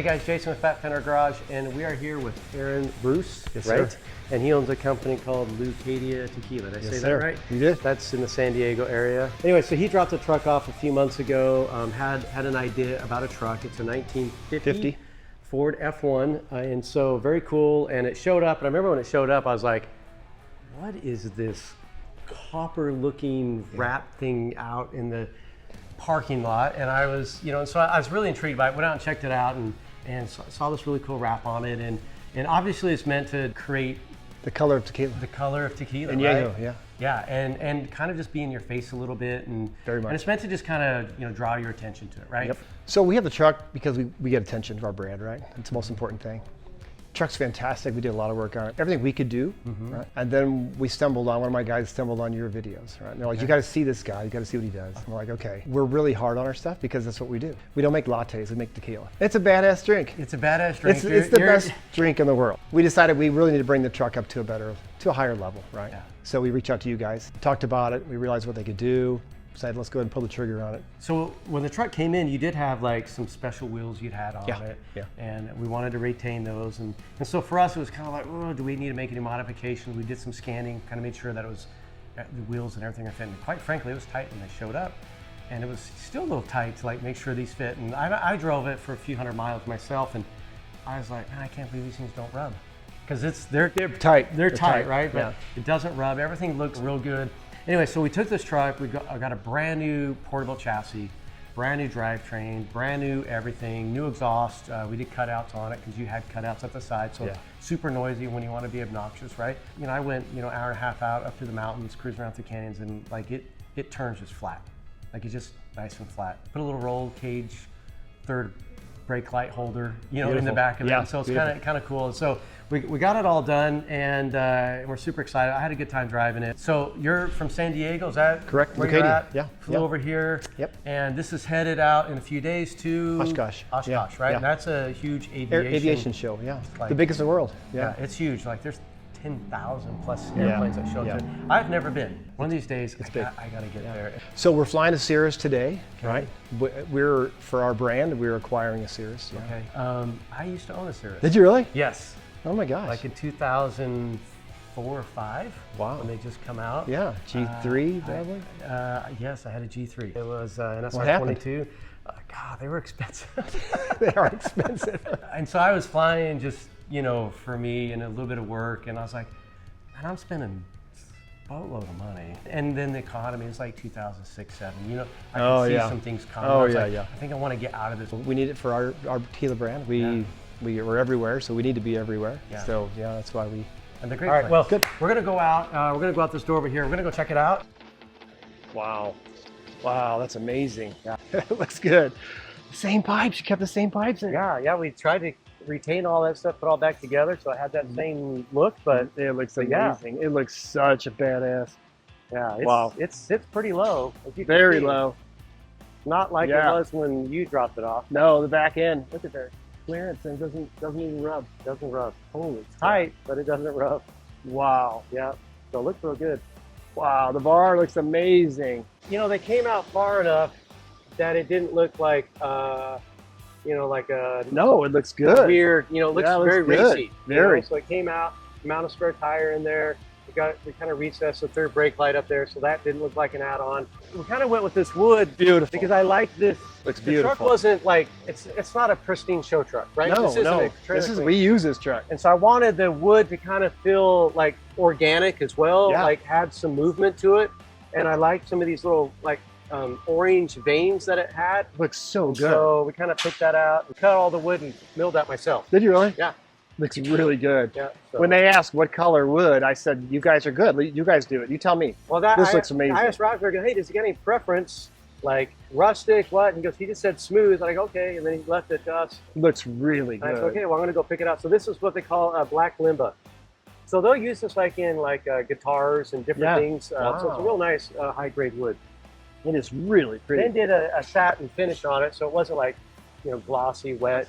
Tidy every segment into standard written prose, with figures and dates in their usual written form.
Hey guys, Jason with Fat Fender Garage, and we are here with Aaron Bruce, Yes, right? sir. And he owns a company called Tequila. Did I say that right? You did. That's in the San Diego area. Anyway, so he dropped a truck off a few months ago, had an idea about a truck. It's a 1950 Ford F1, and so very cool, and it showed up, and I remember when it showed up, I was like, what is this copper looking wrap thing out in the parking lot? And I was, so I was really intrigued by it, went out and checked it out, and saw this really cool wrap on it, and obviously it's meant to create The color of tequila. the color of tequila, And right? Diego, yeah. Yeah, and kind of just be in your face a little bit, and Very much. And it's meant to just kind of draw your attention to it, right? Yep. So we have the truck because we get attention to our brand, right? It's the most important thing. Truck's fantastic. We did a lot of work on it. Everything we could do, right? And then we stumbled on, one of my guys stumbled on your videos, right? And they're like, you got to see this guy. You got to see what he does. And we're like, okay. We're really hard on our stuff because that's what we do. We don't make lattes. We make tequila. It's a badass drink. It's a badass drink. It's the best drink in the world. We decided we really need to bring the truck up to a higher level, right? Yeah. So we reached out to you guys, talked about it. We realized what they could do. Decided let's go ahead and pull the trigger on it. So when the truck came in, you did have like some special wheels you'd had on it, and we wanted to retain those. And so for us, it was kind of like, oh, do we need to make any modifications? We did some scanning, kind of made sure that it was the wheels and everything are fitting. Quite frankly, it was tight when they showed up, and it was still a little tight to like make sure these fit. And I drove it for a few hundred miles myself, and I was like, man, I can't believe these things don't rub, because they're tight. They're tight, right? But yeah. it doesn't rub. Everything looks real good. Anyway, so we took this truck, I got a brand new Porterbuilt chassis, brand new drivetrain, brand new everything, new exhaust. We did cutouts on it because you had cutouts at the side, so super noisy when you want to be obnoxious, right? I went, hour and a half out up through the mountains, cruising around through canyons, and like it turns just flat. Like it's just nice and flat. Put a little roll cage, third brake light holder, in the back of it. So it's kind of cool. So we got it all done, and we're super excited. I had a good time driving it. So you're from San Diego, is that correct? Where you're at? Yeah. Flew over here. Yep. And this is headed out in a few days to Oshkosh, right? Yeah. And that's a huge aviation show. Yeah. The biggest in the world. Yeah, it's huge. Like there's 10,000 plus airplanes that show up. I've never been. One of these days, I got to get there. So we're flying a Cirrus today, right? We're, for our brand, we're acquiring a Cirrus. Yeah. Okay. I used to own a Cirrus. Did you really? Yes. Oh my gosh. Like in 2004 or 5. Wow. When they just come out. Yeah. G3 probably? Yes, I had a G3. It was an SR22. God, they were expensive. They are expensive. And so I was flying just, for me and a little bit of work, and I was like, man, I'm spending a boatload of money. And then the economy is like 2006, 7. I can see some things coming. I think I want to get out of this. We need it for our tequila brand. We're everywhere, so we need to be everywhere. Yeah. So that's why we. And they're great. All right, well, good. We're gonna go out. We're gonna go out this door over here. We're gonna go check it out. Wow, that's amazing. Yeah. It looks good. Same pipes. You kept the same pipes in. Yeah. We tried to retain all that stuff, put all back together, so it had that same look. But it looks amazing. It looks such a badass. Yeah. It sits pretty low. As you can Very see. low. Not like it was when you dropped it off. No, the back end. Look at that clearance, and doesn't even rub. Doesn't rub. Holy, it's tight, but it doesn't rub. Wow. Yeah. So it looks real good. Wow, the bar looks amazing. They came out far enough that it didn't look like, like a No, it looks good. Weird. It looks very racy. Very. So it came out, amount of spare tire in there. We kind of recessed the third brake light up there, so that didn't look like an add-on. We kind of went with this wood. Beautiful. Because I like this. Looks the beautiful. truck wasn't like, it's not a pristine show truck, right? No. We use this truck. And so I wanted the wood to kind of feel like organic as well, like had some movement to it. And I liked some of these little like orange veins that it had. Looks so good. So we kind of took that out and cut all the wood and milled that myself. Did you really? Yeah. Looks really good. Yeah. So. When they asked what color wood, I said, you guys are good. You guys do it. You tell me. Well, this looks amazing. I asked Roger, hey, does he get any preference? Like rustic, what? And he goes, he just said smooth. I'm like, okay. And then he left it to us. Looks really good. I said, okay, well, I'm going to go pick it out. So this is what they call black limba. So they'll use this like in guitars and different things. So it's a real nice high-grade wood. It is really pretty. Then did a satin finish on it, so it wasn't like, glossy, wet.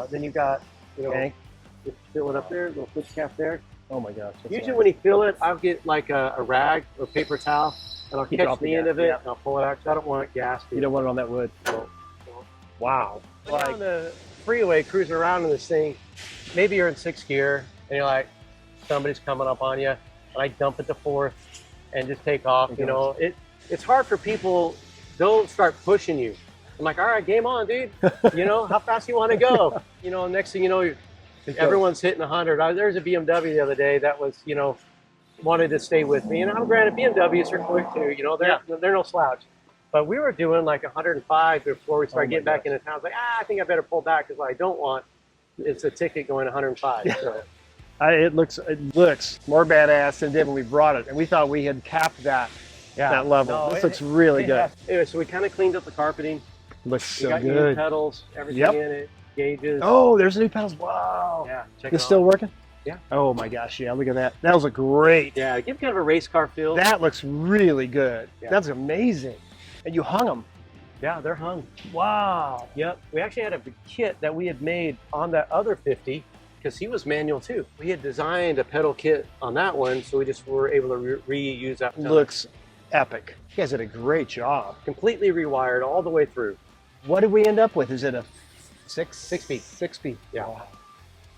Then you got, just fill it up there, little fish cap there. Oh my gosh. Usually when you fill it, I'll get like a rag or paper towel, and I'll catch the end of it, and I'll pull it out, because I don't want it gassed. You don't want it on that wood. So. Wow. Like, on the freeway cruising around in this thing. Maybe you're in 6th gear and you're like, somebody's coming up on you, and I dump it to 4th and just take off. You know, it's hard for people. They'll start pushing you. I'm like, all right, game on, dude. You know, how fast you want to go? You know, next thing you know, everyone's hitting 100. There's a BMW the other day that was, you know, wanted to stay with me. And I'm granted, BMWs are quick too. You know, they're no slouch. But we were doing like 105 before we started getting back into town. I was like, I think I better pull back because what I don't want is a ticket going 105. So. It looks more badass than it did when we brought it, and we thought we had capped that level. No, this looks really good. Anyway, so we kind of cleaned up the carpeting. Looks so got good. New pedals, everything in it, gauges. Oh, there's new pedals. Wow. Yeah, check it's still working? Yeah. Oh my gosh, yeah, look at that. That was a great. Yeah, give kind of a race car feel. That looks really good. Yeah. That's amazing. And you hung them. Yeah, they're hung. Wow. Yep. We actually had a kit that we had made on that other 50 because he was manual too. We had designed a pedal kit on that one, so we just were able to reuse that. Looks epic. You guys did a great job. Completely rewired all the way through. What did we end up with? Is it a six speed? 6-speed. Yeah. Wow.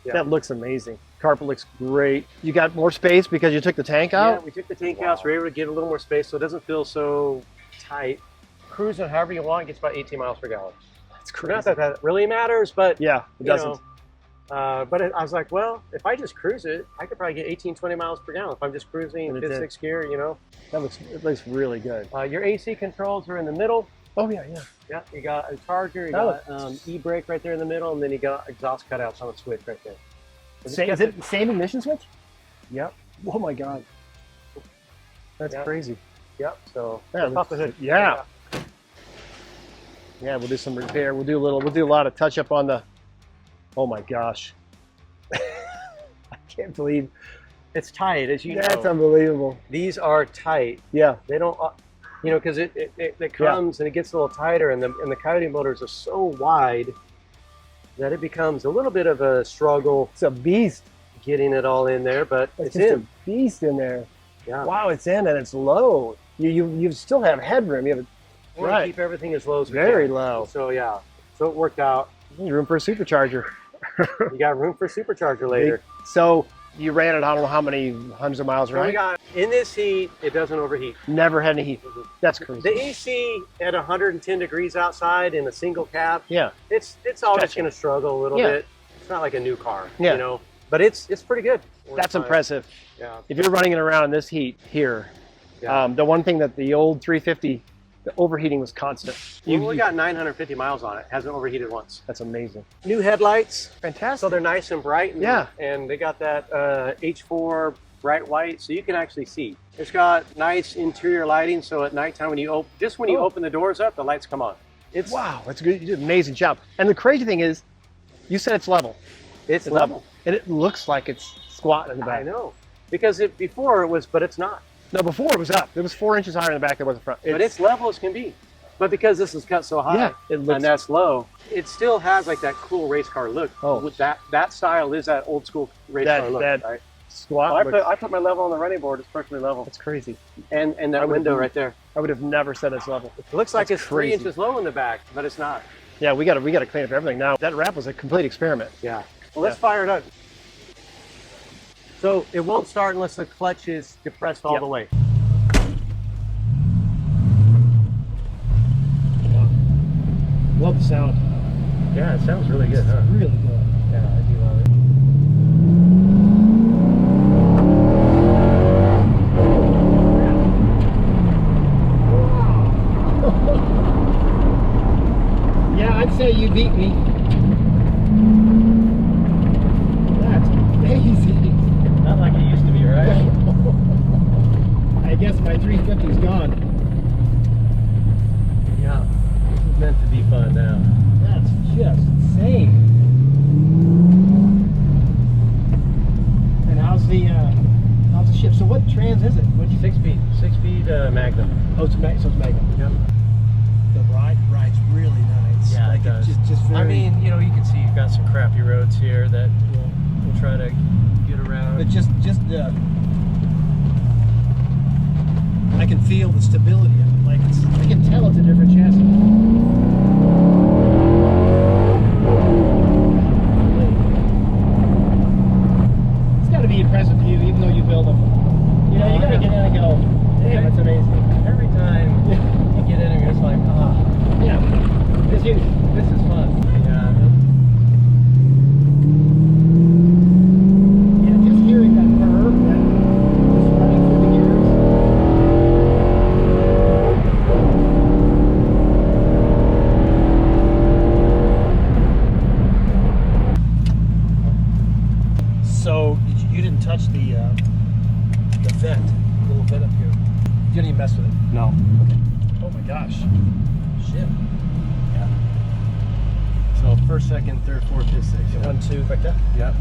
Yeah. That looks amazing. Carpet looks great. You got more space because you took the tank out? Yeah, we took the tank out, so we were able to get a little more space so it doesn't feel so tight. Cruising however you want gets about 18 miles per gallon. That's crazy. Not that that really matters, but yeah, it doesn't. I was like, well, if I just cruise it, I could probably get 18, 20 miles per gallon if I'm just cruising 5th, 6th gear, you know. It looks really good. Your AC controls are in the middle. Oh yeah, yeah. Yeah, you got a charger, you got e-brake right there in the middle, and then you got exhaust cutouts on the switch right there. Is it the same ignition switch? Yep. Oh my God. That's crazy. Yep. So off the hood. Yeah. Yeah, we'll do some repair. We'll do a lot of touch up on the. Oh my gosh. I can't believe it's tight, as you know. That's unbelievable. These are tight. Yeah. They don't, you know, because it comes and it gets a little tighter, and the Coyote motors are so wide that it becomes a little bit of a struggle. It's a beast getting it all in there, but it's just a beast in there. Yeah. Wow, it's in and it's low. You still have headroom. You have to keep everything as low as we can. Very low. So yeah, so it worked out. Room for a supercharger. You got room for a supercharger later. So you ran it, I don't know how many hundreds of miles, right? So we got, in this heat, it doesn't overheat. Never had any heat. That's crazy. The AC at 110 degrees outside in a single cab, it's always going to struggle a little bit. It's not like a new car, you know, but it's pretty good. That's impressive. Yeah. If you're running it around in this heat here, the one thing that the old 350, the overheating was constant. We got 950 miles on it. Hasn't overheated once. That's amazing. New headlights. Fantastic. So they're nice and bright. And they got that H4 bright white, so you can actually see. It's got nice interior lighting, so at nighttime when you open the doors up, the lights come on. Wow, that's good. You did an amazing job. And the crazy thing is, you said it's level. It's level. And it looks like it's squat in the back. I know. Because before it was, but it's not. No, before it was up. It was 4 inches higher in the back than it was in front. But it's level as can be. But because this is cut so high and that's low, it still has like that cool race car look. With that style is that old school race car look, right? Squat. Well, I put my level on the running board. It's perfectly level. That's crazy. And that window right there. I would have never said it's level. It looks like it's 3 inches low in the back, but it's not. Yeah, we got to clean up everything now. That wrap was a complete experiment. Yeah. Well, let's fire it up. So it won't start unless the clutch is depressed all the way. Love the sound. Yeah, it sounds really good, huh? Really good. Yeah, I do love it. Yeah, I'd say you beat me. That's amazing. Not like it used to be, right? I guess my 350 is gone. Yeah, this is meant to be fun now. That's just insane. And how's the shift? So what trans is it? What's 6-speed Magnum. Oh, it's Magnum. Yep. The ride's really nice. Yeah, like it does. Just very, I mean, you know, you can see you've got some crappy roads here that we'll try to get around. But just the, I can feel the stability of it. Like I can tell it's a different chassis. touch the vent, the little vent up here. You didn't even mess with it. No. Okay. Oh my gosh. Shit. Yeah. So first, second, third, fourth, fifth, sixth. Yeah. 1, 2, like that. Yep.